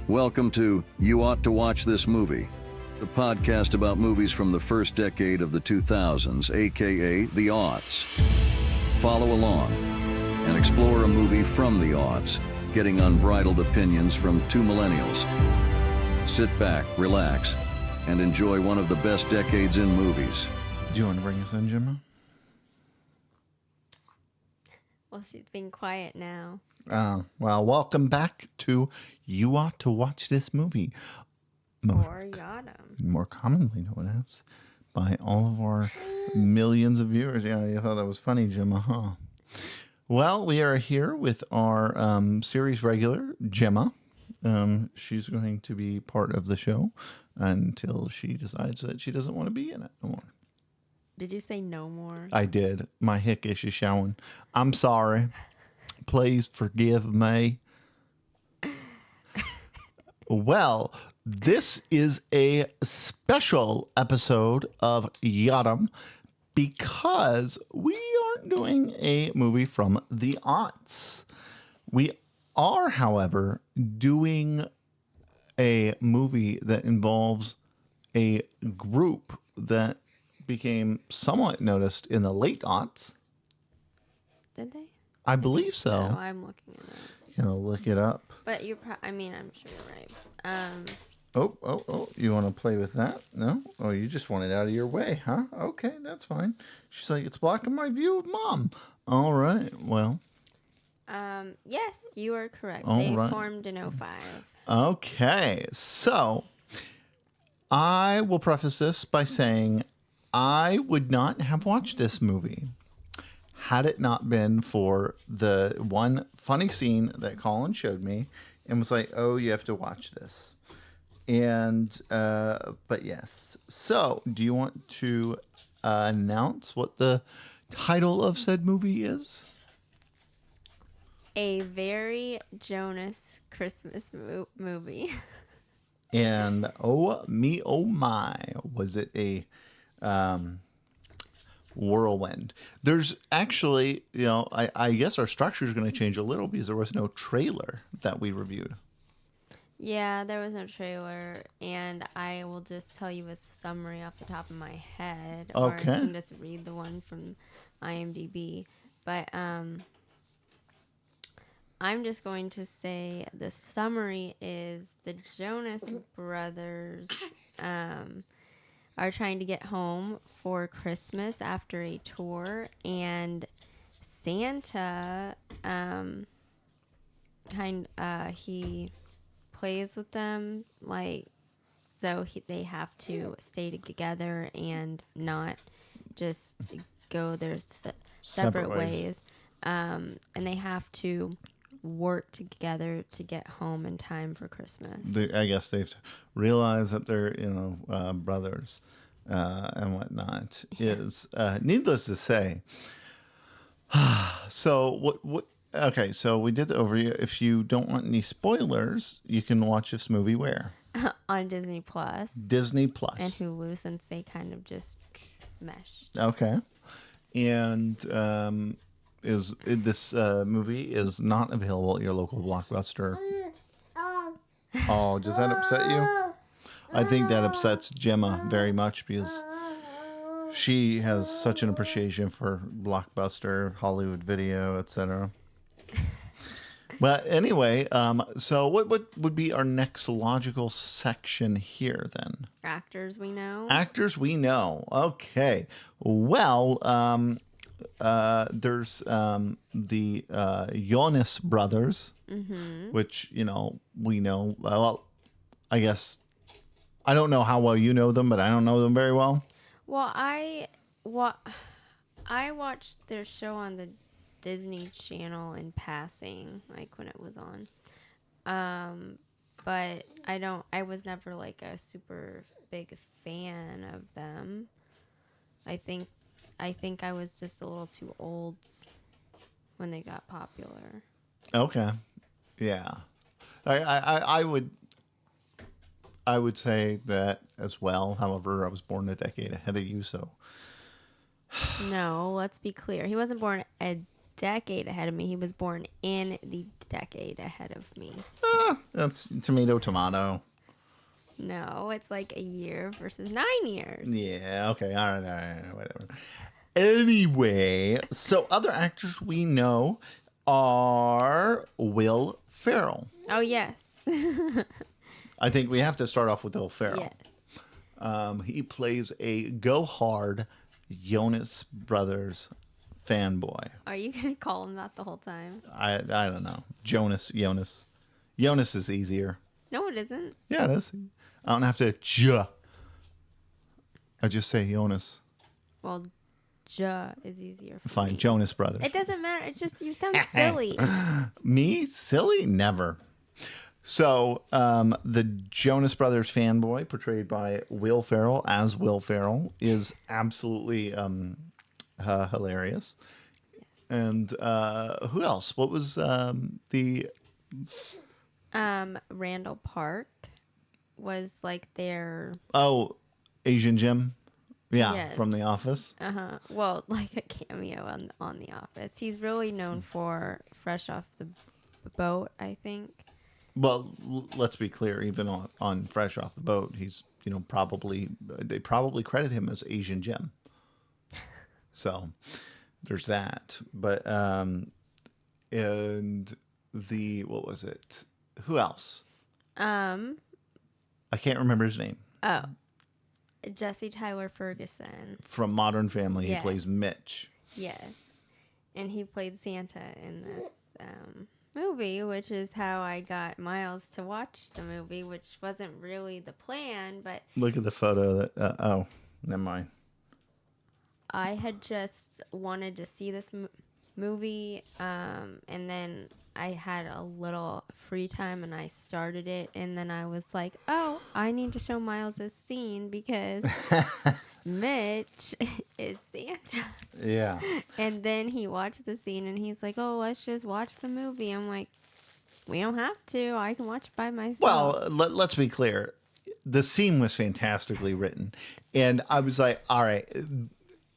Welcome to You Ought to Watch This Movie, the podcast about movies from the first decade of the 2000s, aka the aughts. Follow along and explore a movie from the aughts, getting unbridled opinions from two millennials. Sit back, relax, and enjoy one of the best decades in movies. Do you want to bring us in, Gemma? Well, she's being quiet now. Well, welcome back to You Ought to Watch This Movie. Or Yadam. More commonly known as by all of our millions of viewers. Yeah, you thought that was funny, Gemma, huh? Well, we are here with our series regular, Gemma. She's going to be part of the show until she decides that she doesn't want to be in it no more. Did you say no more? I did. My hickish is showing. I'm sorry. Please forgive me. Well, this is a special episode of Yadam because we aren't doing a movie from the aughts. We are, however, doing a movie that involves a group that became somewhat noticed in the late aughts. Did they? I believe so. I'm looking at it. You know, look it up. But I'm sure you're right. Oh, you want to play with that? No? Oh, you just want it out of your way, huh? Okay, that's fine. She's like, it's blocking my view of Mom. All right, well. Yes, you are correct. All they right. formed in 05. Okay, so I will preface this by saying I would not have watched this movie had it not been for the one funny scene that Colin showed me and was like, oh, you have to watch this. And, but yes. So, do you want to announce what the title of said movie is? A very Jonas Christmas movie. And, oh me, oh my, was it a whirlwind. There's actually, I guess our structure is going to change a little because there was no trailer that we reviewed. Yeah, there was no trailer, and I will just tell you a summary off the top of my head. Okay. Or I can just read the one from IMDb. But I'm just going to say the summary is the Jonas Brothers are trying to get home for Christmas after a tour, and Santa he plays with them, they have to stay together and not just go their separate ways. And they have to work together to get home in time for Christmas. I guess they've realized that they're, brothers and whatnot. Yeah. Is needless to say. So what? Okay, so we did the overview. If you don't want any spoilers, you can watch this movie where? On Disney Plus. Disney Plus. And Hulu, since they kind of just mesh. Okay. And this movie is not available at your local Blockbuster. Oh, does that upset you? I think that upsets Gemma very much because she has such an appreciation for Blockbuster, Hollywood Video, etc. But anyway, so what would be our next logical section here then? Actors we know. Actors we know. Okay. Well, there's the Jonas Brothers, which, we know. Well, I guess I don't know how well you know them, but I don't know them very well. Well, I watched their show on the Disney Channel in passing, like when it was on. But I was never like a super big fan of them. I think I was just a little too old when they got popular. Okay. Yeah. I would say that as well. However, I was born a decade ahead of you, so. No, let's be clear. He wasn't born a decade ahead of me. He was born in the decade ahead of me. That's tomato. No, it's like a year versus 9 years. Yeah, okay, all right, whatever. Anyway, so other actors we know are Will Ferrell. Oh, yes. I think we have to start off with Will Ferrell. Yes. He plays a go-hard Jonas Brothers fanboy. Are you going to call him that the whole time? I don't know. Jonas. Jonas is easier. No, it isn't. Yeah, it is. I don't have to I just say Jonas. Well, Ja is easier for Fine, me. Jonas Brothers. It doesn't matter. It's just you sound silly. Me? Silly? Never. So, the Jonas Brothers fanboy, portrayed by Will Ferrell as Will Ferrell, is absolutely hilarious. Yes. And who else? What was the... Randall Park was like their Oh, Asian Jim? Yeah, Yes. from The Office. well, like a cameo on The Office. He's really known for Fresh Off the Boat, I think. Well, let's be clear. Even on Fresh Off the Boat, he's they probably credit him as Asian Jim. So there's that. But and what was it? Who else? I can't remember his name. Oh, Jesse Tyler Ferguson. From Modern Family, Yes. he plays Mitch. Yes, and he played Santa in this movie, which is how I got Miles to watch the movie, which wasn't really the plan, but Look at the photo. Oh, never mind. I had just wanted to see this movie, and then I had a little free time, and I started it, and then I was like, oh, I need to show Miles this scene because Mitch is Santa. Yeah. And then he watched the scene, and he's like, oh, let's just watch the movie. I'm like, we don't have to. I can watch it by myself. Well, let's be clear. The scene was fantastically written. And I was like, all right,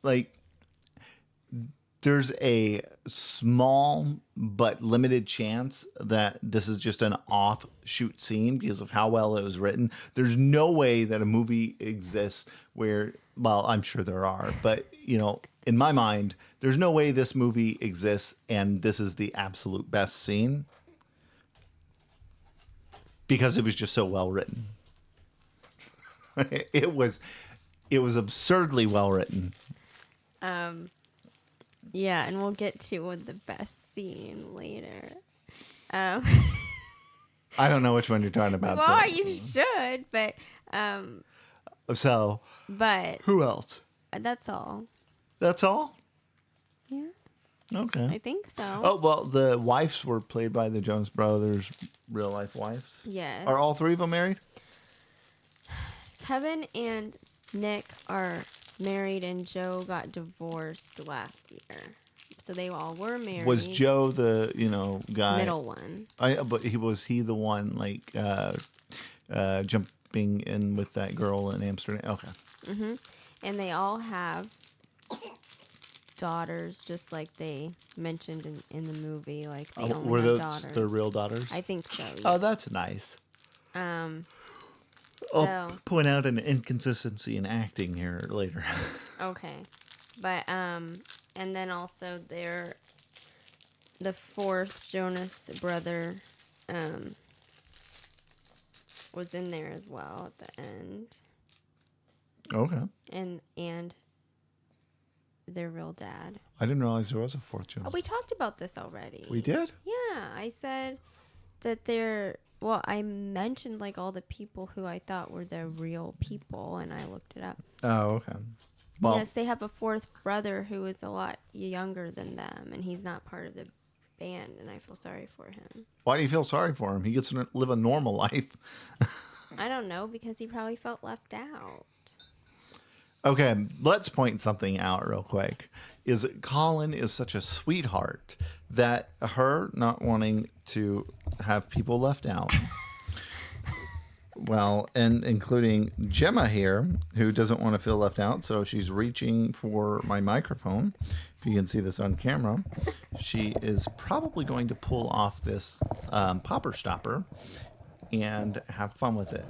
like, there's a small but limited chance that this is just an offshoot scene because of how well it was written. There's no way that a movie exists where, well, I'm sure there are, but, in my mind, there's no way this movie exists and this is the absolute best scene because it was just so well written. It was absurdly well written. Yeah, and we'll get to the best scene later. I don't know which one you're talking about. Well, so. you should, but So, but who else? that's all. That's all? Yeah, Okay. I think so. Oh, well, the wives were played by the Jonas Brothers' real-life wives. Yes. Are all three of them married? Kevin and Nick are married, and Joe got divorced last year. So they all were married. Was Joe the, guy? Middle one? But was he the one, like, jumping in with that girl in Amsterdam? Okay. Mm-hmm. And they all have daughters, just like they mentioned in the movie. Like they only Were have those daughters. their real daughters? I think so. Oh, yes. that's nice. So I'll point out an inconsistency in acting here later. okay, but and then also the fourth Jonas brother was in there as well at the end, Okay. and their real dad. I didn't realize there was a fourth Jonas. Oh, we talked about this already. We did? Yeah, I said that I mentioned like all the people who I thought were the real people, and I looked it up. Oh, okay. Well, Yes, they have a fourth brother who is a lot younger than them, and he's not part of the band, and I feel sorry for him. why do you feel sorry for him? He gets to live a normal life. I don't know, because he probably felt left out. Okay, let's point something out real quick. Is Colin is such a sweetheart that her not wanting to have people left out Well, and including Gemma here, who doesn't want to feel left out, so she's reaching for my microphone. If you can see this on camera, she is probably going to pull off this popper stopper and have fun with it.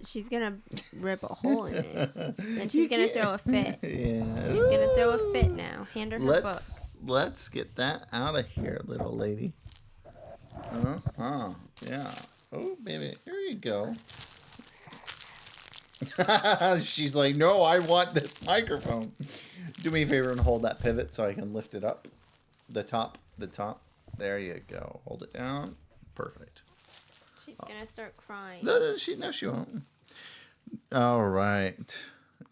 She's gonna rip a hole in it, and she's gonna throw a fit. Yeah. She's gonna throw a fit now. Hand her her book. Let's get that out of here, little lady. Yeah. Oh, baby, here you go. She's like, no, I want this microphone. Do me a favor and hold that pivot so I can lift it up. The top. There you go. Hold it down. Perfect. She's gonna start crying. No, she won't. All right.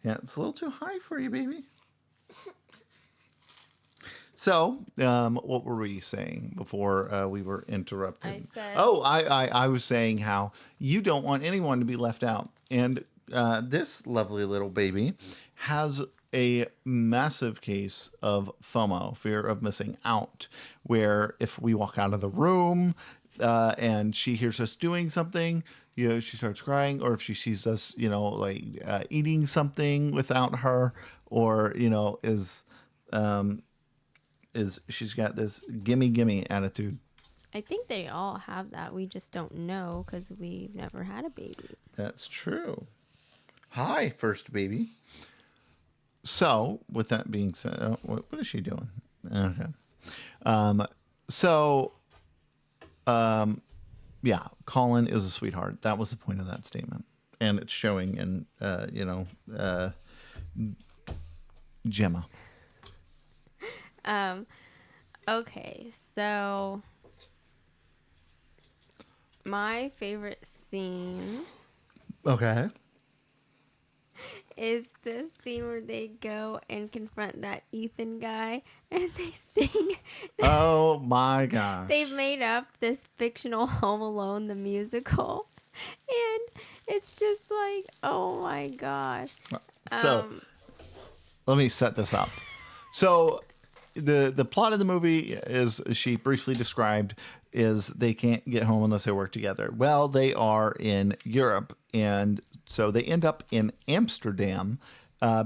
Yeah, it's a little too high for you, baby. So, what were we saying before we were interrupted? I said... I was saying how you don't want anyone to be left out. And this lovely little baby has a massive case of FOMO, fear of missing out, where if we walk out of the room and she hears us doing something, she starts crying, or if she sees us, eating something without her, or, is she's got this gimme attitude. I think they all have that. We just don't know because we've never had a baby. That's true. Hi, first baby. So, with that being said, what is she doing? Okay. Yeah, Colin is a sweetheart. That was the point of that statement. And it's showing in, Gemma. Okay, so my favorite scene Okay. is this scene where they go and confront that Ethan guy and they sing. Oh my gosh. They've made up this fictional Home Alone, the musical. And it's just like, oh my gosh. So, let me set this up. So, the plot of the movie, is she briefly described, is they can't get home unless they work together. Well, they are in Europe, and so they end up in Amsterdam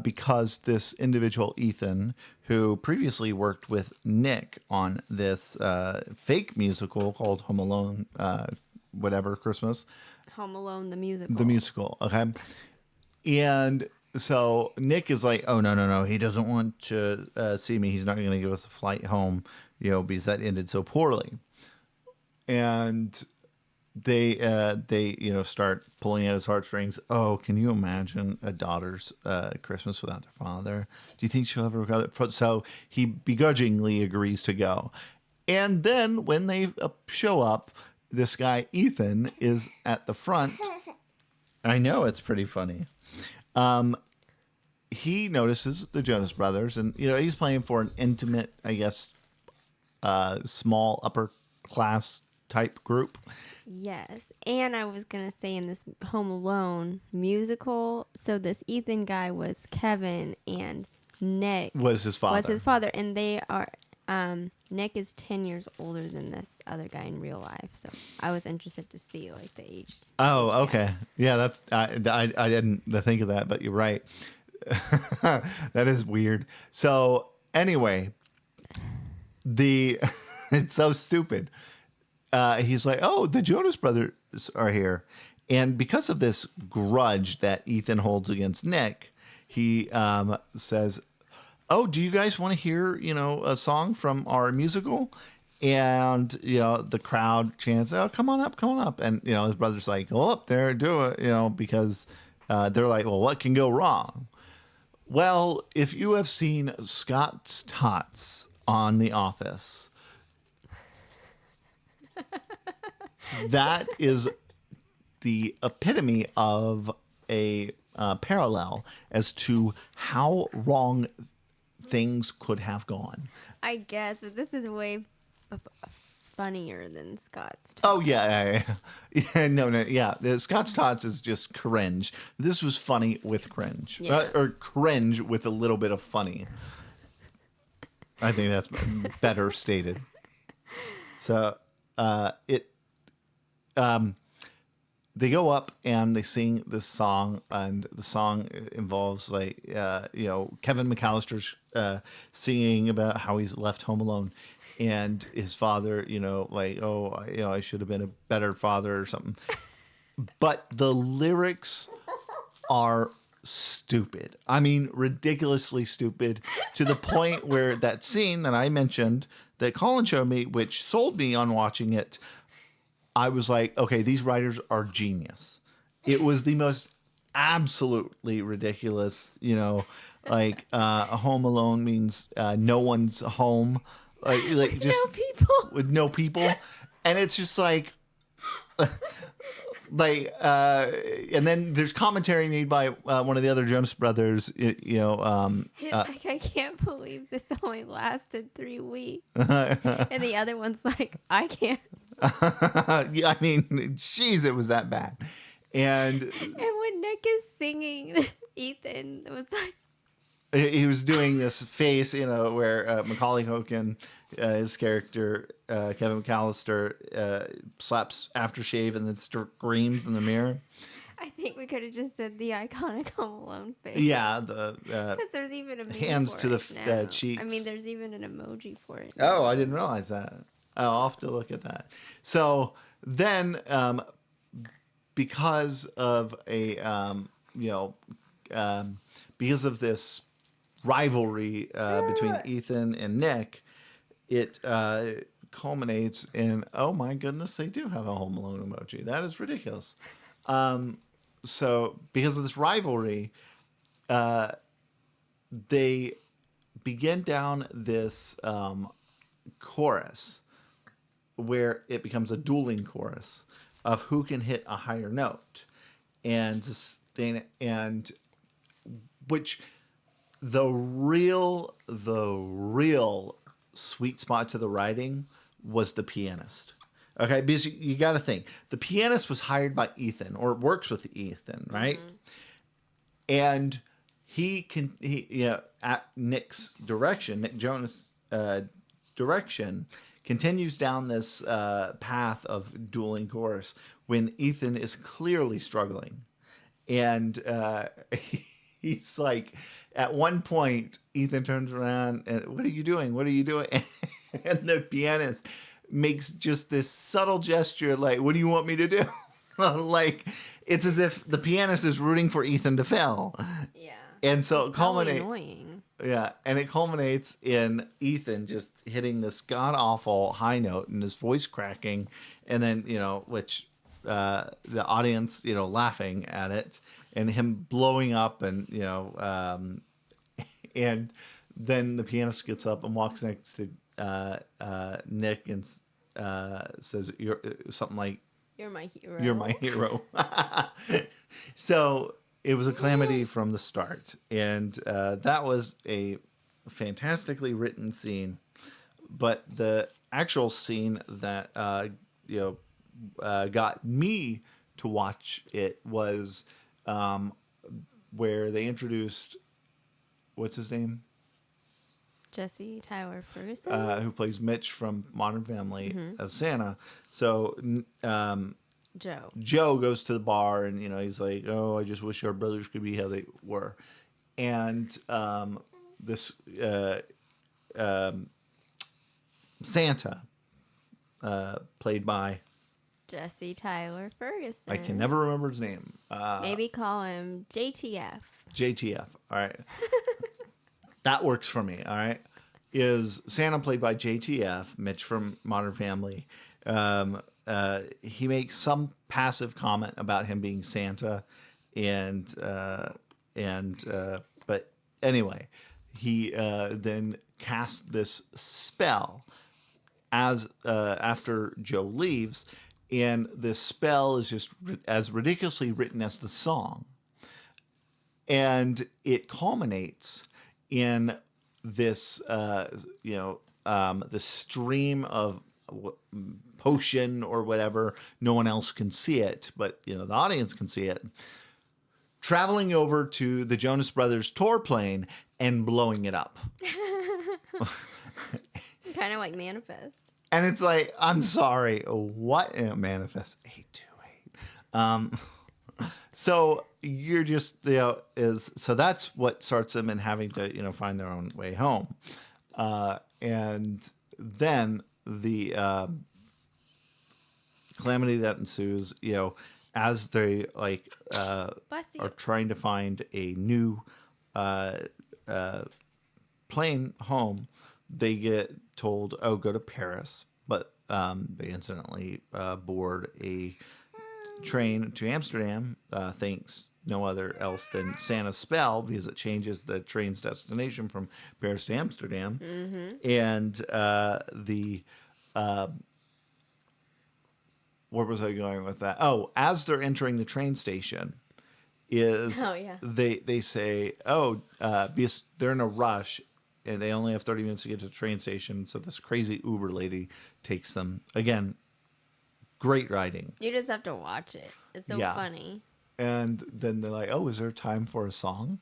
because this individual, Ethan, who previously worked with Nick on this fake musical called Home Alone, Christmas. Home Alone, the musical. The musical, okay? And so Nick is like, oh, no. He doesn't want to see me. He's not going to give us a flight home, because that ended so poorly. And they start pulling at his heartstrings. Oh, can you imagine a daughter's Christmas without their father? Do you think she'll ever recover? So he begrudgingly agrees to go. And then when they show up, this guy, Ethan, is at the front. I know, it's pretty funny. He notices the Jonas Brothers, and he's playing for an intimate, I guess, small upper class type group. Yes, and I was gonna say in this Home Alone musical, so this Ethan guy was Kevin, and Nick was his father. And they are Nick is 10 years older than this other guy in real life, so I was interested to see the age. Oh, okay, yeah, that's I didn't think of that, but you're right. That is weird. So anyway, it's so stupid. He's like, oh, the Jonas Brothers are here. And because of this grudge that Ethan holds against Nick, he says, oh, do you guys want to hear, a song from our musical? And, the crowd chants, oh, come on up. And, his brother's like, go up there, do it, because they're like, well, what can go wrong? Well, if you have seen Scott's Tots on The Office, that is the epitome of a parallel as to how wrong things could have gone. I guess, but this is way funnier than Scott's Tots. Oh, yeah. No, yeah. Scott's Tots is just cringe. This was funny with cringe. Yeah. Or cringe with a little bit of funny. I think that's better stated. So, they go up and they sing this song, and the song involves like Kevin McAllister's singing about how he's left home alone, and his father, I should have been a better father or something. But the lyrics are stupid. I mean, ridiculously stupid, to the point where that scene that I mentioned that Colin showed me, which sold me on watching it, I was like, okay, these writers are genius. It was the most absolutely ridiculous, like Home Alone means no one's home, like just No people. with no people, and it's just like. And then there's commentary made by one of the other Jonas Brothers, It's like, I can't believe this only lasted 3 weeks. And the other one's like, I can't. yeah, I mean, geez, it was that bad. And when Nick is singing, Ethan was like, he was doing this face, where Macaulay Culkin, his character, Kevin McAllister, slaps aftershave and then screams in the mirror. I think we could have just said the iconic Home Alone face. Yeah, because there's even a meme hands for to it the now. cheeks. I mean, there's even an emoji for it. Oh, I didn't realize that. I'll have to look at that. So then, because of because of this rivalry between Ethan and Nick, it culminates in, oh my goodness, they do have a Home Alone emoji. That is ridiculous. So because of this rivalry, they begin down this chorus where it becomes a dueling chorus of who can hit a higher note and sustain it, and which the real sweet spot to the writing was the pianist. Okay, because you got to think, the pianist was hired by Ethan, or works with Ethan, right? Mm-hmm. And at Nick's direction, Nick Jonas' direction, continues down this path of dueling chorus when Ethan is clearly struggling. And he's like, at one point, Ethan turns around and, what are you doing? What are you doing? And the pianist makes just this subtle gesture like, what do you want me to do? Like, it's as if the pianist is rooting for Ethan to fail. Yeah. And so it culminates. Annoying. Yeah, and it culminates in Ethan just hitting this god-awful high note and his voice cracking, and then, which the audience, laughing at it, and him blowing up, and, and then the pianist gets up and walks next to Nick and says, "You're something like, you're my hero. You're my hero." So it was a calamity from the start, and that was a fantastically written scene. But the actual scene that got me to watch it was where they introduced, what's his name? Jesse Tyler Ferguson, who plays Mitch from Modern Family as Santa. So Joe goes to the bar, and he's like, "Oh, I just wish our brothers could be how they were." And this Santa, played by Jesse Tyler Ferguson. I can never remember his name. Maybe call him JTF. JTF. All right. That works for me. All right. Is Santa, played by JTF, Mitch from Modern Family. He makes some passive comment about him being Santa, but anyway, he then casts this spell as after Joe leaves, and this spell is just as ridiculously written as the song, and it culminates in this the stream of potion or whatever. No one else can see it, but the audience can see it, traveling over to the Jonas Brothers tour plane and blowing it up. Kind of like Manifest. And it's like, I'm sorry, what? Manifest 828. So you're just, so that's what starts them in having to, find their own way home. And then the calamity that ensues, as they are trying to find a new plane home, they get told, "Oh, go to Paris," but they incidentally board a train to Amsterdam, thanks no other else than Santa's spell, because it changes the train's destination from Paris to Amsterdam. And where was I going with that? Oh, as they're entering the train station, they say, because they're in a rush and they only have 30 minutes to get to the train station, so this crazy Uber lady takes them. Again, great writing. You just have to watch it. It's so funny. And then they're like, "Oh, is there time for a song?"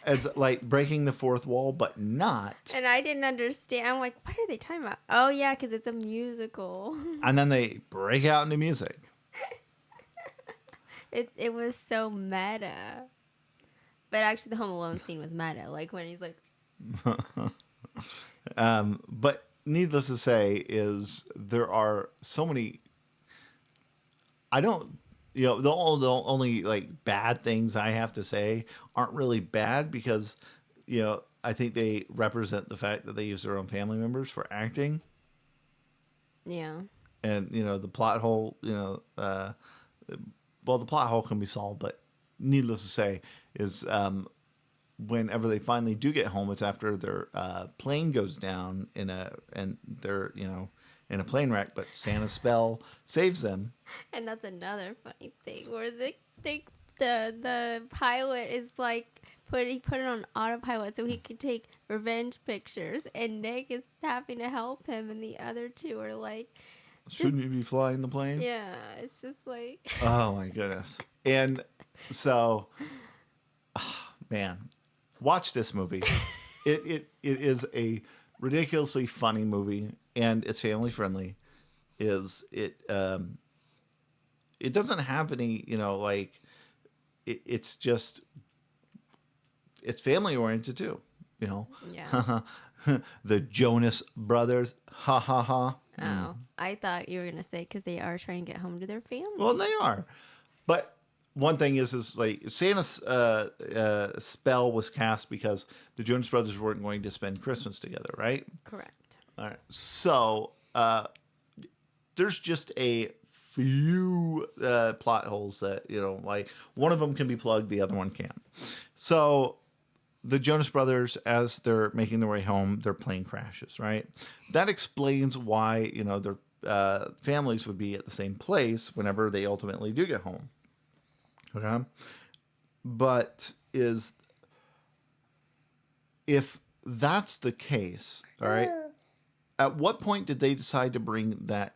It's like breaking the fourth wall, but not. And I didn't understand. I'm like, what are they talking about? Oh, yeah, because it's a musical. And then they break out into music. It was so meta. But actually, the Home Alone scene was meta. Like when he's like... But needless to say is there are so many... I don't... the only like bad things I have to say aren't really bad because, I think they represent the fact that they use their own family members for acting. Yeah. And, the plot hole, the plot hole can be solved, but needless to say is whenever they finally do get home, it's after their plane goes down and they're, in a plane wreck, but Santa's spell saves them. And that's another funny thing where the pilot is like he put it on autopilot so he could take revenge pictures, and Nick is having to help him, and the other two are like, shouldn't you be flying the plane? Yeah, it's just like oh my goodness. And so, man, watch this movie. It is a ridiculously funny movie, and it's family friendly. It doesn't have any, it's just, it's family oriented too, Yeah. The Jonas Brothers, ha ha ha. Oh, I thought you were gonna say because they are trying to get home to their family. Well, they are, but one thing is like Santa's spell was cast because the Jonas Brothers weren't going to spend Christmas together, right? Correct. All right. So there's just a few plot holes that, like one of them can be plugged, the other one can't. So the Jonas Brothers, as they're making their way home, their plane crashes, right? That explains why, their families would be at the same place whenever they ultimately do get home. Okay? But if that's the case, all right, at what point did they decide to bring that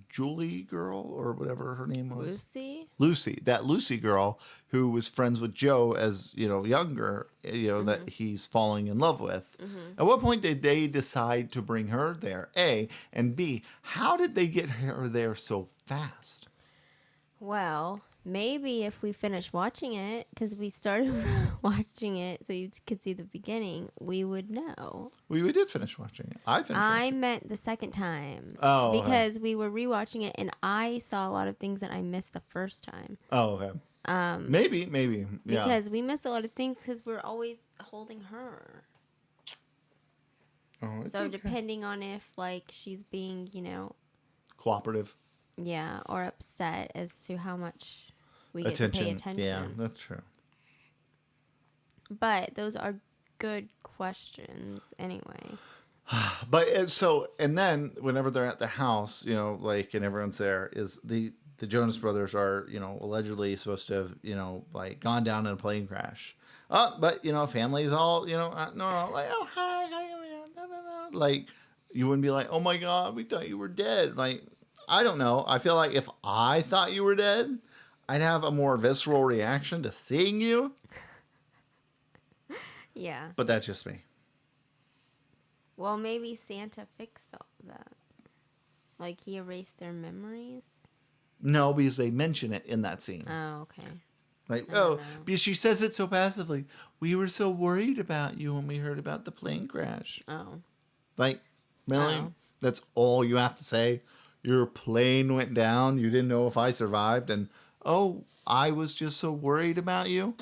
Julie girl or whatever her name was? Lucy, that Lucy girl who was friends with Joe as, younger, that he's falling in love with. At what point did they decide to bring her there? A, and B, how did they get her there so fast? Well, maybe if we finish watching it, because we started watching it so you could see the beginning, we would know. We did finish watching it. I meant the second time. Oh, because we were rewatching it, and I saw a lot of things that I missed the first time. Oh, okay. Maybe, yeah. Because we miss a lot of things because we're always holding her. Oh, it's so okay. Depending on if she's being, cooperative. Yeah, or upset as to how much we get to pay attention. Yeah, that's true. But those are good questions anyway. But and then whenever they're at the house, and everyone's there, is the Jonas Brothers are, allegedly supposed to have, gone down in a plane crash. But, family's all, no, like, oh, hi, like, you wouldn't be like, oh my God, we thought you were dead. Like, I don't know. I feel like if I thought you were dead, I'd have a more visceral reaction to seeing you. Yeah. But that's just me. Well, maybe Santa fixed all of that. Like he erased their memories? No, because they mention it in that scene. Oh, okay. Like, I don't know. because she says it so passively. We were so worried about you when we heard about the plane crash. Oh. Like, really? Oh. That's all you have to say? Your plane went down. You didn't know if I survived. And, oh, I was just so worried about you.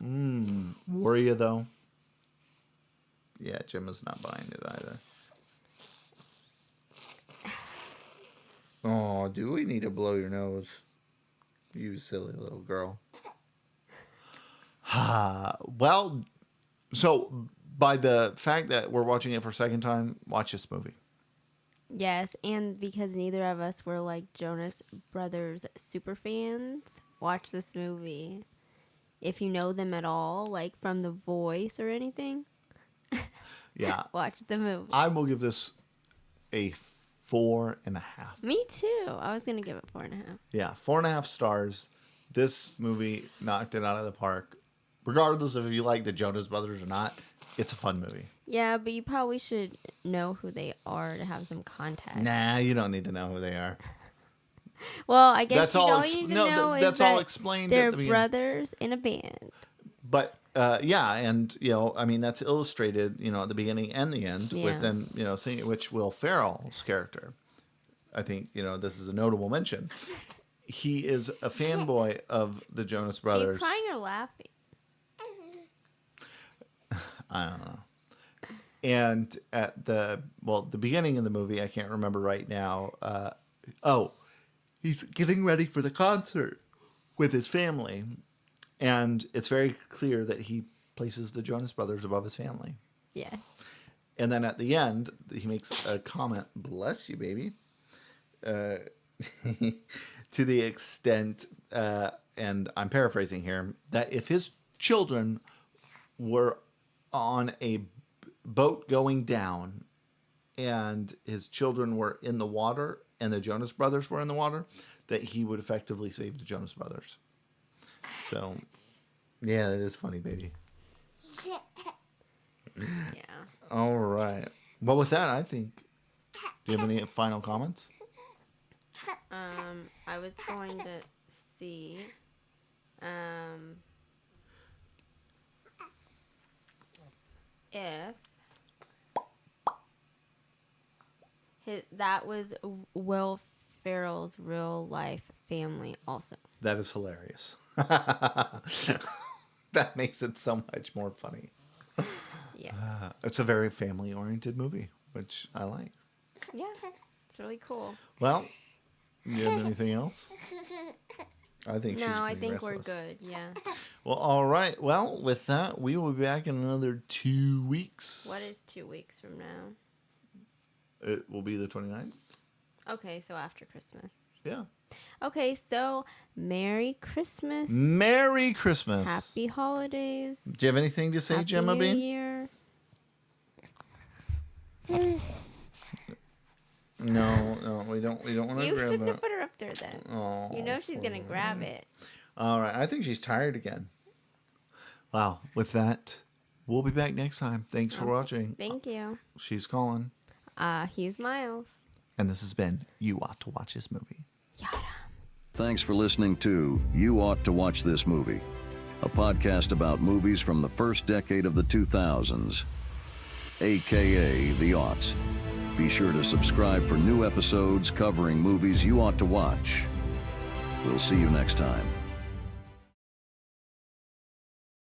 Were you, though? Yeah, Gemma's not buying it either. Oh, do we need to blow your nose? You silly little girl. Well, so by the fact that we're watching it for a second time, watch this movie. Yes, and because neither of us were like Jonas Brothers super fans, watch this movie. If you know them at all, like from The Voice or anything, Yeah. watch the movie. I will give this a 4.5. Me too. I was going to give it 4.5. Yeah, 4.5 stars. This movie knocked it out of the park. Regardless of if you like the Jonas Brothers or not, it's a fun movie. Yeah, but you probably should know who they are to have some context. Nah, you don't need to know who they are. Well, I guess That's all all you need to know is that's all that explained they're at the beginning. brothers in a band. But yeah, and I mean that's illustrated, at the beginning and the end with them, singing, which Will Ferrell's character, I think, this is a notable mention. He is a fanboy of the Jonas Are you Brothers. crying or laughing? I don't know. And at the beginning of the movie, I can't remember right now. He's getting ready for the concert with his family. And it's very clear that he places the Jonas Brothers above his family. Yes. And then at the end, he makes a comment, bless you, baby, to the extent, and I'm paraphrasing here, that if his children were on a boat going down and his children were in the water and the Jonas Brothers were in the water, that he would effectively save the Jonas Brothers. So, yeah, that is funny, baby. Yeah. All right. Well, with that, I think, do you have any final comments? I was going to see, if that was Will Ferrell's real life family also. That is hilarious. That makes it so much more funny. Yeah. It's a very family-oriented movie, which I like. Yeah. It's really cool. Well, you have anything else? I think she's No, I getting think we're restless. good. Yeah. Well, all right. Well, with that, we will be back in another 2 weeks. What is 2 weeks from now? It will be the 29th. Okay, so after Christmas. Yeah. Okay, so Merry Christmas. Merry Christmas. Happy holidays. Do you have anything to say, Happy Gemma New Bean? Year. No, we don't want to You grab shouldn't that. have put her up there then. Oh, You know she's gonna grab it. all right. I think she's tired again. Wow. With that, we'll be back next time. Thanks for watching. Thank you. She's calling. He's Miles. And this has been You Ought to Watch This Movie. Yada. Thanks for listening to You Ought to Watch This Movie, a podcast about movies from the first decade of the 2000s, aka the aughts. Be sure to subscribe for new episodes covering movies you ought to watch. We'll see you next time.